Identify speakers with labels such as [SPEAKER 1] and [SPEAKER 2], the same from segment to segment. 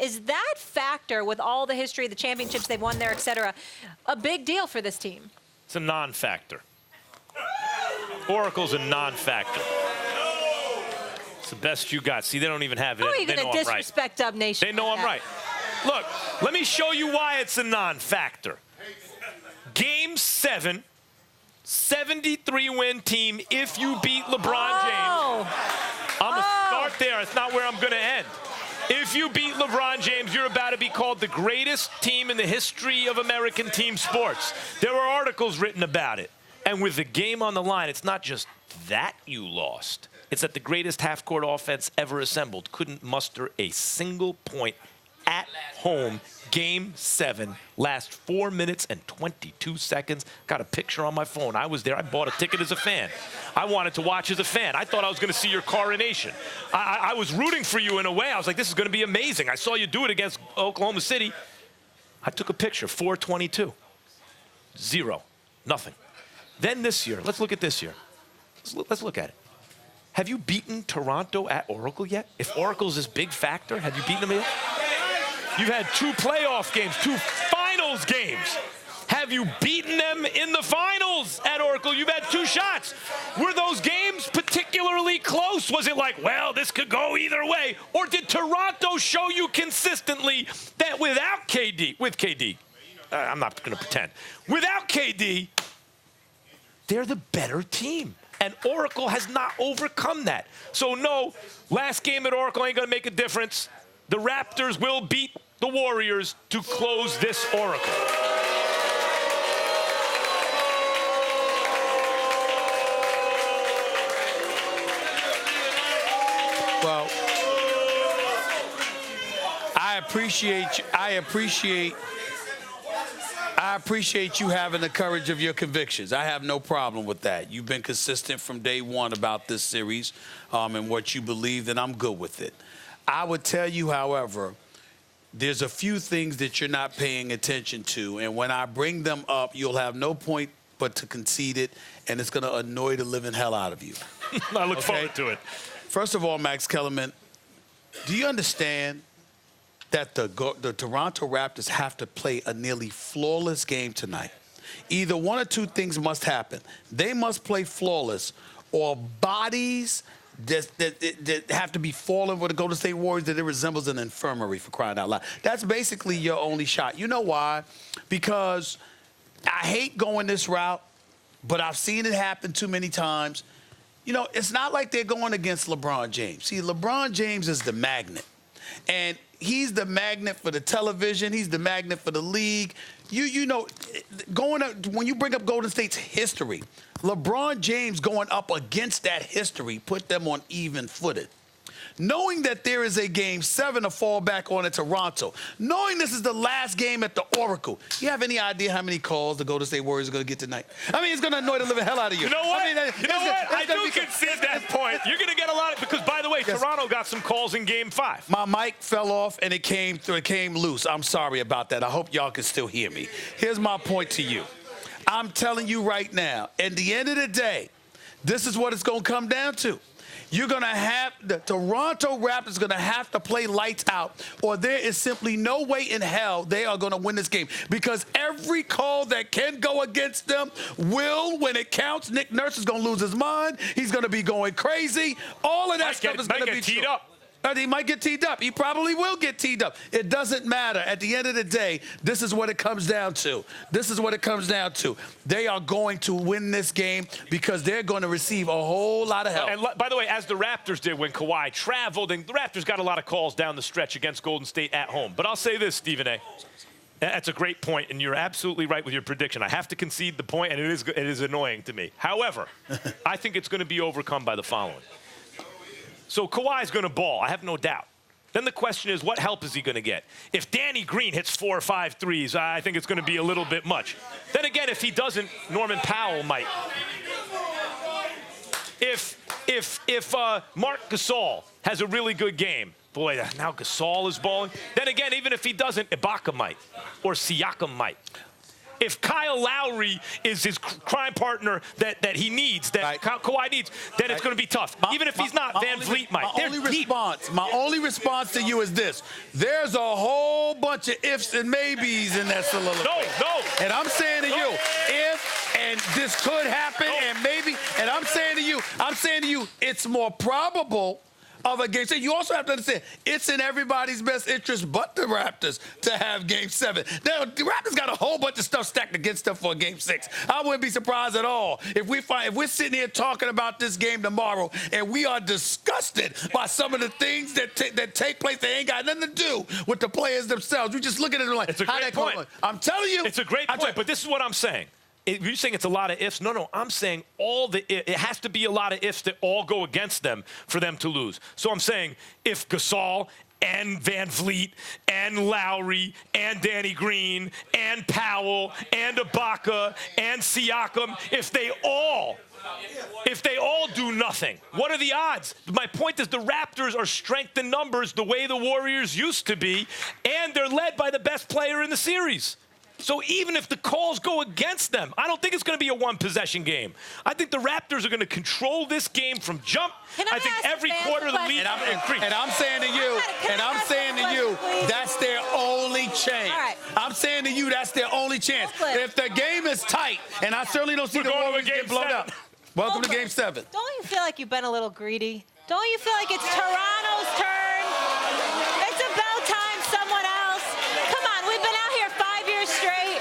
[SPEAKER 1] Is that factor, with all the history, the championships they've won there, et cetera, a big deal for this team?
[SPEAKER 2] It's a non-factor. Oracle's a non-factor. It's the best you got. See, they don't even have it.
[SPEAKER 1] How are you going to disrespect Dub Nation?
[SPEAKER 2] They know I'm right. Look, let me show you why it's a non-factor. Game 7, 73-win team if you beat LeBron James. I'm going to start there. It's not where I'm going to end. If you beat LeBron James, you're about to be called the greatest team in the history of American team sports. There were articles written about it. And with the game on the line, it's not just that you lost. It's that the greatest half-court offense ever assembled couldn't muster a single point at home. Game 7, last 4 minutes and 22 seconds. Got a picture on my phone. I was there. I bought a ticket as a fan. I wanted to watch as a fan. I thought I was going to see your coronation. I was rooting for you in a way. I was like, this is going to be amazing. I saw you do it against Oklahoma City. I took a picture, 4:22. 0. Nothing. Then this year, let's look at this year. Let's look at it. Have you beaten Toronto at Oracle yet? If Oracle's this big factor, have you beaten them yet? You've had 2 playoff games, 2 finals games. Have you beaten them in the finals at Oracle? You've had 2 shots. Were those games particularly close? Was it like, well, this could go either way? Or did Toronto show you consistently that without KD, with KD, I'm not going to pretend, without KD, they're the better team? And Oracle has not overcome that. So no, last game at Oracle ain't going to make a difference. The Raptors will beat the Warriors to close this Oracle.
[SPEAKER 3] Well, I appreciate you having the courage of your convictions. I have no problem with that. You've been consistent from day one about this series and what you believed, and I'm good with it. I would tell you, however, there's a few things that you're not paying attention to, and when I bring them up, you'll have no point but to concede it, and it's going to annoy the living hell out of you.
[SPEAKER 2] I look forward to it.
[SPEAKER 3] First of all, Max Kellerman, do you understand that the Toronto Raptors have to play a nearly flawless game tonight? Either one or two things must happen. They must play flawless, or bodies that have to be falling with the Golden State Warriors that it resembles an infirmary, for crying out loud. That's basically your only shot. You know why? Because I hate going this route, but I've seen it happen too many times. You know, it's not like they're going against LeBron James. See, LeBron James is the magnet. And he's the magnet for the television. He's the magnet for the league. You know, when you bring up Golden State's history, LeBron James going up against that history put them on even footed. Knowing that there is a Game 7 to fall back on at Toronto, knowing this is the last game at the Oracle, you have any idea how many calls the Golden State Warriors are going to get tonight? I mean, it's going to annoy the living hell out of you.
[SPEAKER 2] You know what? I do
[SPEAKER 3] concede
[SPEAKER 2] that point. You're going to get a lot of, because, by the way, yes, Toronto got some calls in Game 5.
[SPEAKER 3] My mic fell off and it came loose. I'm sorry about that. I hope y'all can still hear me. Here's my point to you. I'm telling you right now, at the end of the day, this is what it's going to come down to. You're going to have the Toronto Raptors going to have to play lights out, or there is simply no way in hell they are going to win this game, because every call that can go against them will, when it counts. Nick Nurse is going to lose his mind. He's going to be going crazy. All of that stuff is going to be
[SPEAKER 2] teed
[SPEAKER 3] true.
[SPEAKER 2] up.
[SPEAKER 3] He might get teed up. He probably will get teed up. It doesn't matter. At the end of the day, this is what it comes down to. This is what it comes down to. They are going to win this game because they're going to receive a whole lot of help.
[SPEAKER 2] And by the way, as the Raptors did when Kawhi traveled, and the Raptors got a lot of calls down the stretch against Golden State at home. But I'll say this, Stephen A. That's a great point, and you're absolutely right with your prediction. I have to concede the point, and it is annoying to me. However, I think it's going to be overcome by the following. So Kawhi's going to ball, I have no doubt. Then the question is, what help is he going to get? If Danny Green hits 4 or 5 threes, I think it's going to be a little bit much. Then again, if he doesn't, Norman Powell might. If Marc Gasol has a really good game, boy, now Gasol is balling. Then again, even if he doesn't, Ibaka might, or Siakam might. if Kyle Lowry is his crime partner that he needs, that Kawhi needs, then it's going to be tough. Even if he's not, Van Vliet might.
[SPEAKER 3] My only response to you is this. There's a whole bunch of ifs and maybes in that soliloquy.
[SPEAKER 2] No.
[SPEAKER 3] And I'm saying to you, if and this could happen and maybe, and I'm saying to you, it's more probable of a game 7. You also have to understand, it's in everybody's best interest but the Raptors to have game 7. Now, the Raptors got a whole bunch of stuff stacked against them for a game 6. I wouldn't be surprised at all if we're sitting here talking about this game tomorrow and we are disgusted by some of the things that take place that ain't got nothing to do with the players themselves. We just look at it like,
[SPEAKER 2] it's a great point.
[SPEAKER 3] I'm telling you.
[SPEAKER 2] It's a great point, but this is what I'm saying. You're saying it's a lot of ifs. No, I'm saying it has to be a lot of ifs that all go against them for them to lose. So I'm saying if Gasol and Van Vliet and Lowry and Danny Green and Powell and Ibaka and Siakam, if they all do nothing, what are the odds? My point is the Raptors are strength in numbers the way the Warriors used to be, and they're led by the best player in the series. So even if the calls go against them, I don't think it's going to be a one-possession game. I think the Raptors are going to control this game from jump. I think every quarter the lead increases.
[SPEAKER 3] And I'm saying to you, that's their only chance.
[SPEAKER 1] All right.
[SPEAKER 3] I'm saying to you, that's their only chance. If the game is tight, and I certainly don't see the Warriors get blown up. Welcome to Game 7.
[SPEAKER 1] Don't you feel like you've been a little greedy? Don't you feel like it's Toronto's turn? It's about time someone else. Come on, we've been out here 5 years straight.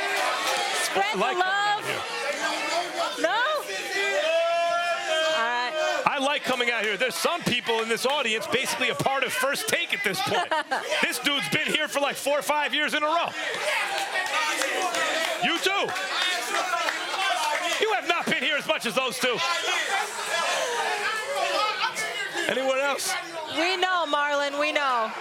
[SPEAKER 1] Spread the love. No? All right.
[SPEAKER 2] I like coming out here. There's some people in this audience basically a part of First Take at this point. This dude's been here for like 4 or 5 years in a row. You too. You have not been here as much as those two. Anyone else?
[SPEAKER 1] We know, Marlon, we know.